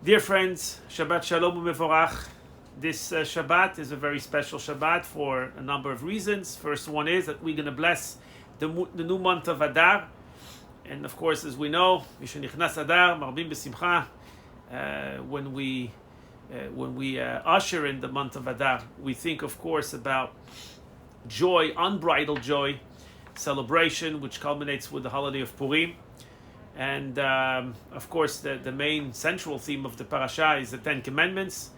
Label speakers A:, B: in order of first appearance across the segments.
A: Dear friends, Shabbat Shalom u'Mevorach. This Shabbat is a very special Shabbat for a number of reasons. First one is that we're going to bless the new month of Adar. And of course, as we know, Mishenichnas Adar, Marbim B'Simcha, when we usher in the month of Adar, we think, of course, about joy, unbridled joy, celebration, which culminates with the holiday of Purim. And of course, the main central theme of the parasha is the Ten Commandments.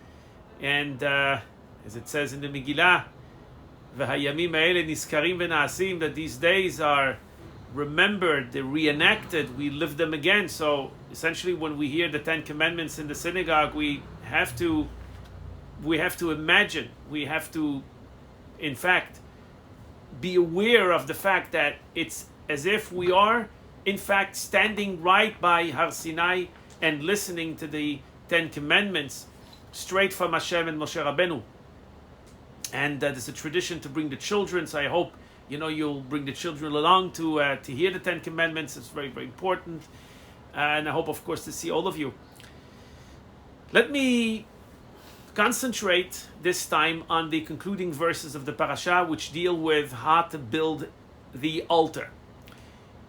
A: And as it says in the Megillah, "V'hayamim ha'ele nizkarim v'na'asim," that these days are remembered, they're reenacted, we live them again. So essentially, when we hear the Ten Commandments in the synagogue, we have to imagine, we have to, in fact, be aware of the fact that it's as if we are in fact standing right by Har Sinai and listening to the Ten Commandments straight from Hashem and Moshe Rabbeinu. And there's a tradition to bring the children, so I hope you'll bring the children along to hear the Ten Commandments. It's very, very important. And I hope, of course, to see all of you. Let me concentrate this time on the concluding verses of the parasha, which deal with how to build the altar.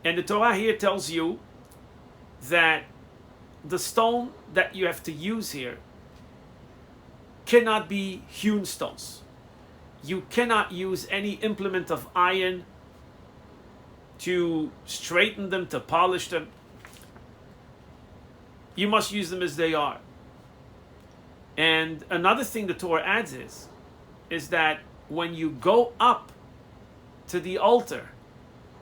A: And the Torah here tells you that the stone that you have to use here cannot be hewn stones. You cannot use any implement of iron to straighten them, to polish them. You must use them as they are. And another thing the Torah adds is that when you go up to the altar,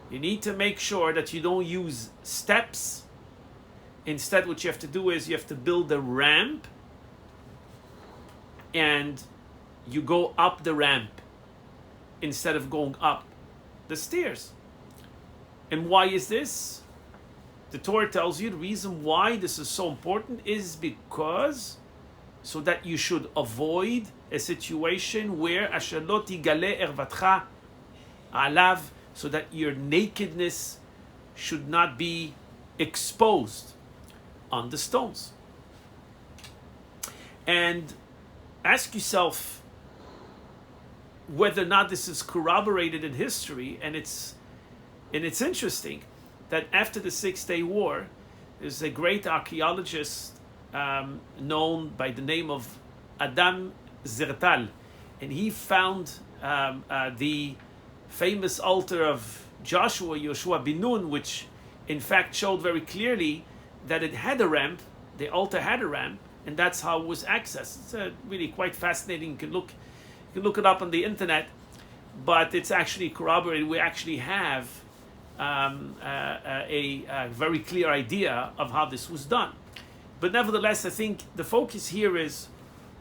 A: you need to make sure that you don't use steps. Instead, what you have to do is you have to build a ramp, and you go up the ramp instead of going up the stairs. And why is this? The Torah tells you the reason why this is so important is because so that you should avoid a situation where asher lo tigale ervatcha alav, so that your nakedness should not be exposed on the stones. And ask yourself whether or not this is corroborated in history. And it's interesting that after the Six-Day War, there's a great archaeologist known by the name of Adam Zertal, and he found the famous altar of Yoshua bin Nun, which in fact showed very clearly that it had a ramp, the altar had a ramp, and that's how it was accessed. It's really quite fascinating. You can look it up on the internet, but it's actually corroborated. We actually have a very clear idea of how this was done. But nevertheless, I think the focus here is,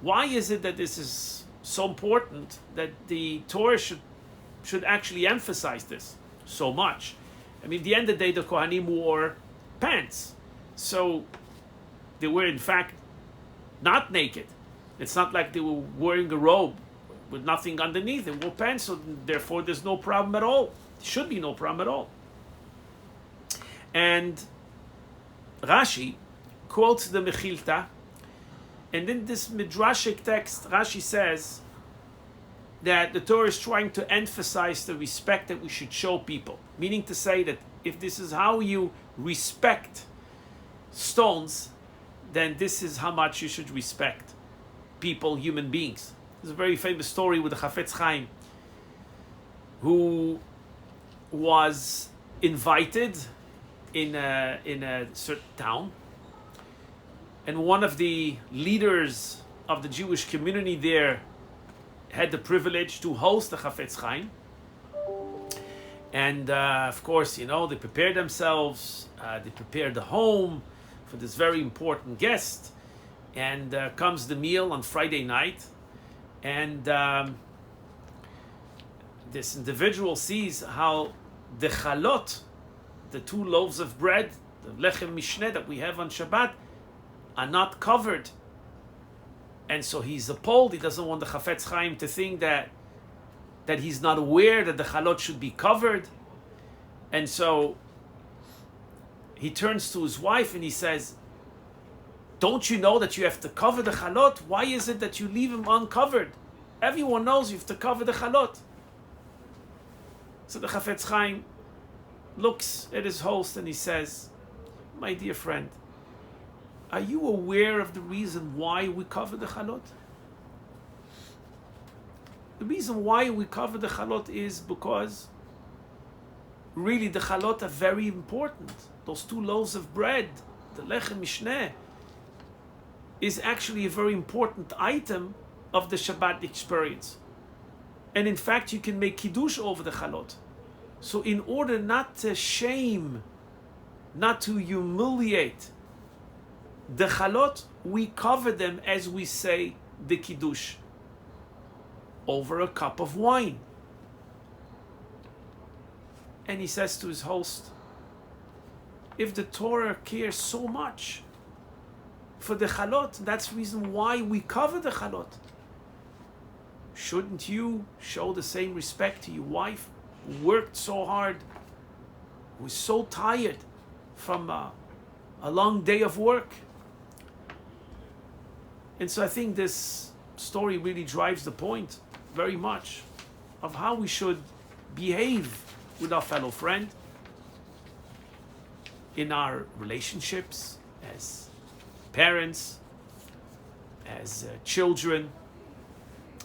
A: why is it that this is so important that the Torah should actually emphasize this so much? I mean, at the end of the day, the Kohanim wore pants. So they were, in fact, not naked. It's not like they were wearing a robe with nothing underneath. They wore pants, so therefore there's no problem at all. There should be no problem at all. And Rashi quotes the Mechilta, and in this midrashic text, Rashi says that the Torah is trying to emphasize the respect that we should show people. Meaning to say that if this is how you respect stones, then this is how much you should respect people, human beings. There's a very famous story with the Chafetz Chaim, who was invited in a certain town, and one of the leaders of the Jewish community there had the privilege to host the Chafetz Chaim. And of course, they prepared themselves, they prepared the home for this very important guest. And comes the meal on Friday night, and this individual sees how the chalot, the 2 loaves of bread, the lechem mishneh that we have on Shabbat, are not covered. And so he's appalled. He doesn't want the Chafetz Chaim to think that he's not aware that the chalot should be covered. And so he turns to his wife and he says, Don't you know that you have to cover the chalot? Why is it that you leave him uncovered? Everyone knows you have to cover the chalot. So the Chafetz Chaim looks at his host and he says, my dear friend, are you aware of the reason why we cover the chalot? The reason why we cover the chalot is because really the chalot are very important. Those 2 loaves of bread, the lechem mishneh, is actually a very important item of the Shabbat experience. And in fact, you can make kiddush over the chalot. So in order not to shame, not to humiliate the chalot, we cover them as we say the kiddush over a cup of wine. And he says to his host, if the Torah cares so much for the chalot, that's the reason why we cover the chalot. Shouldn't you show the same respect to your wife who worked so hard, who was so tired from a long day of work? And so I think this story really drives the point very much of how we should behave with our fellow friend in our relationships as parents, as children,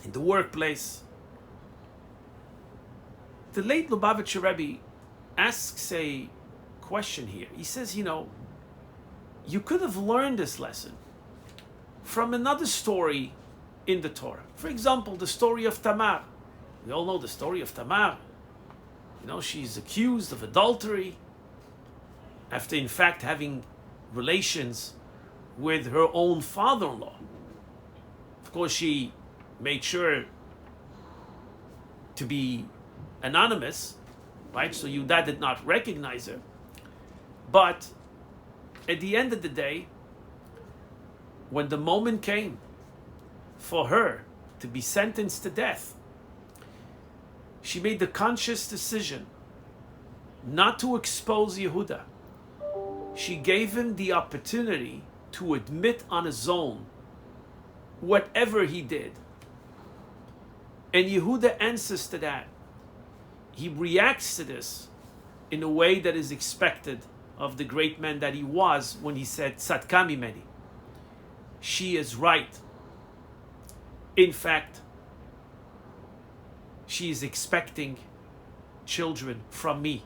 A: in the workplace. The late Lubavitcher Rebbe asks a question here. He says, you could have learned this lesson from another story in the Torah. For example, the story of Tamar. We all know the story of Tamar. She's accused of adultery after in fact having relations with her own father-in-law. Of course, she made sure to be anonymous, right? So Yehuda did not recognize her. But at the end of the day, when the moment came for her to be sentenced to death, she made the conscious decision not to expose Yehuda. She gave him the opportunity to admit on his own whatever he did. And Yehuda answers to that. He reacts to this in a way that is expected of the great man that he was when he said, Tzadka mimeni. She is right. In fact, she is expecting children from me.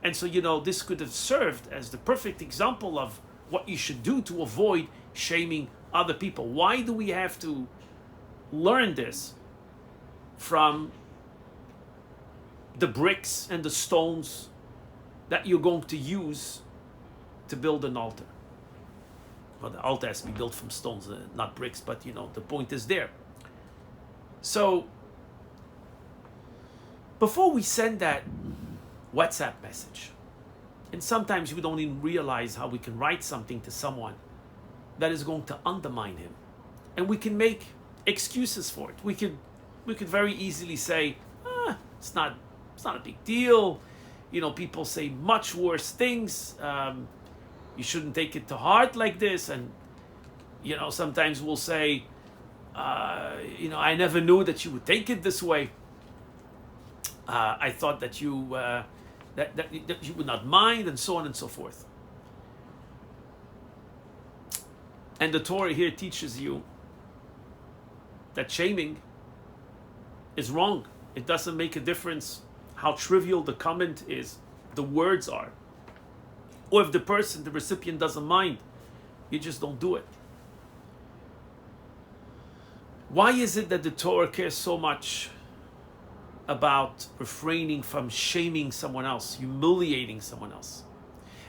A: And so, this could have served as the perfect example of what you should do to avoid shaming other people. Why do we have to learn this from the bricks and the stones that you're going to use to build an altar? Well, the altar has to be built from stones, not bricks, but the point is there. So, before we send that WhatsApp message, and sometimes we don't even realize how we can write something to someone that is going to undermine him, and we can make excuses for it. We could very easily say, it's not a big deal. People say much worse things. You shouldn't take it to heart like this. And sometimes we'll say, I never knew that you would take it this way. I thought that you that you would not mind, and so on and so forth. And the Torah here teaches you that shaming is wrong. It doesn't make a difference how trivial the comment is, the words are. Or if the recipient doesn't mind, you just don't do it. Why is it that the Torah cares so much about refraining from shaming someone else, humiliating someone else?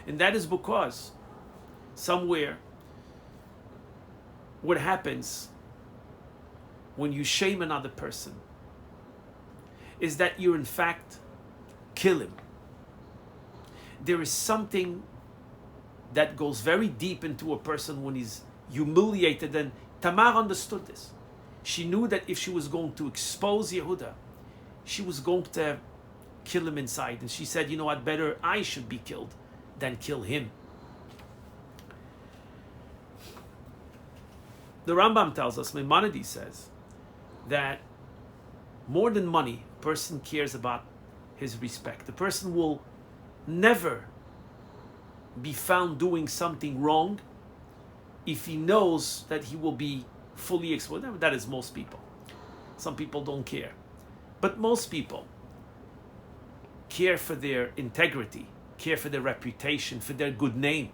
A: And that is because somewhere what happens when you shame another person is that you in fact kill him. There is something that goes very deep into a person when he's humiliated, and Tamar understood this. She knew that if she was going to expose Yehuda, she was going to kill him inside. And she said, better I should be killed than kill him. the Rambam tells us, Maimonides says, that more than money, a person cares about his respect. The person will never be found doing something wrong if he knows that he will be fully exposed. That is most people. Some people don't care. But most people care for their integrity, care for their reputation, for their good name.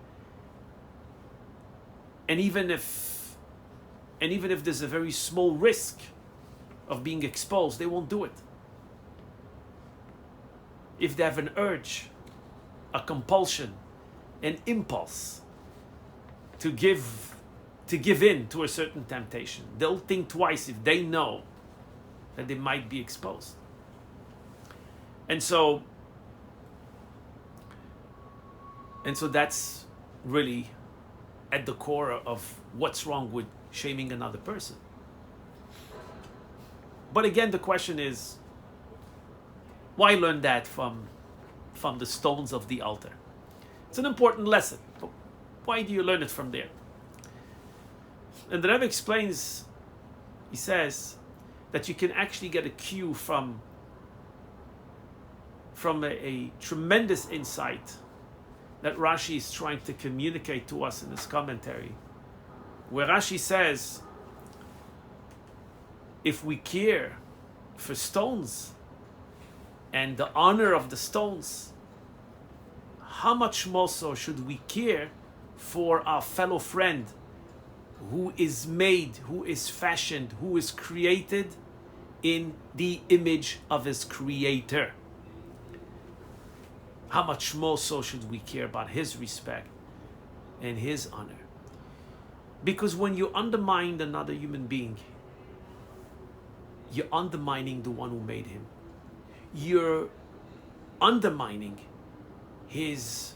A: And even if there's a very small risk of being exposed, they won't do it. If they have an urge, a compulsion, an impulse to give in to a certain temptation, they'll think twice if they know that they might be exposed. And so that's really at the core of what's wrong with shaming another person. But again, the question is, why learn that from the stones of the altar? It's an important lesson, but why do you learn it from there? And the Rebbe explains, he says, that you can actually get a cue from a tremendous insight that Rashi is trying to communicate to us in his commentary, where Rashi says, if we care for stones and the honor of the stones, how much more so should we care for our fellow friend who is made, who is fashioned, who is created in the image of his creator? How much more so should we care about his respect and his honor? Because when you undermine another human being, you're undermining the one who made him. You're undermining his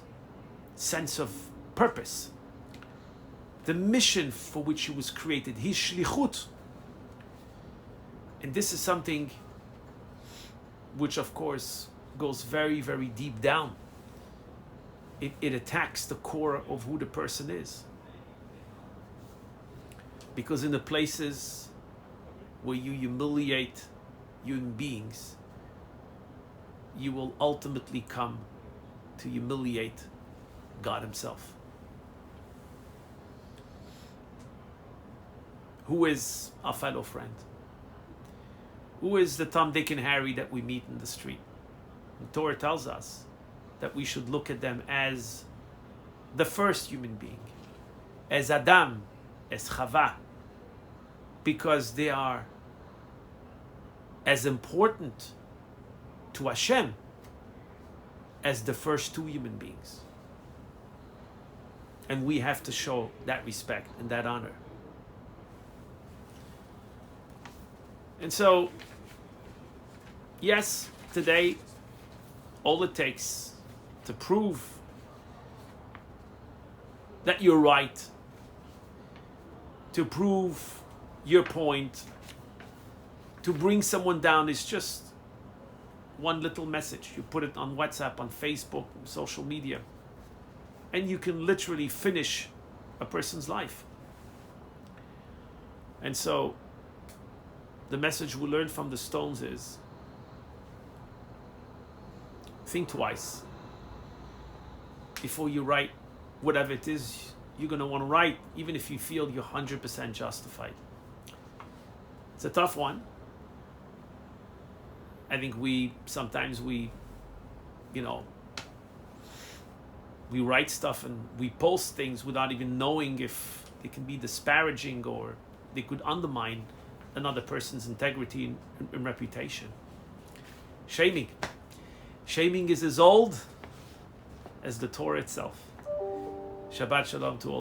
A: sense of purpose, the mission for which he was created, his shlichut. And this is something which, of course, goes very, very deep down. It attacks the core of who the person is. Because in the places where you humiliate human beings, you will ultimately come to humiliate God himself. Who is our fellow friend? Who is the Tom, Dick, and Harry that we meet in the street? The Torah tells us that we should look at them as the first human being, as Adam, as Chava, because they are as important to Hashem as the first two human beings. And we have to show that respect and that honor. And so, yes, today, all it takes to prove that you're right, to prove your point, to bring someone down is just one little message. You put it on WhatsApp, on Facebook, on social media, and you can literally finish a person's life. And so, the message we learned from the stones is, think twice before you write whatever it is you're going to want to write, even if you feel you're 100% justified. It's a tough one. I think sometimes we write stuff and we post things without even knowing if it can be disparaging or they could undermine another person's integrity and reputation. Shaming is as old as the Torah itself. Shabbat shalom to all.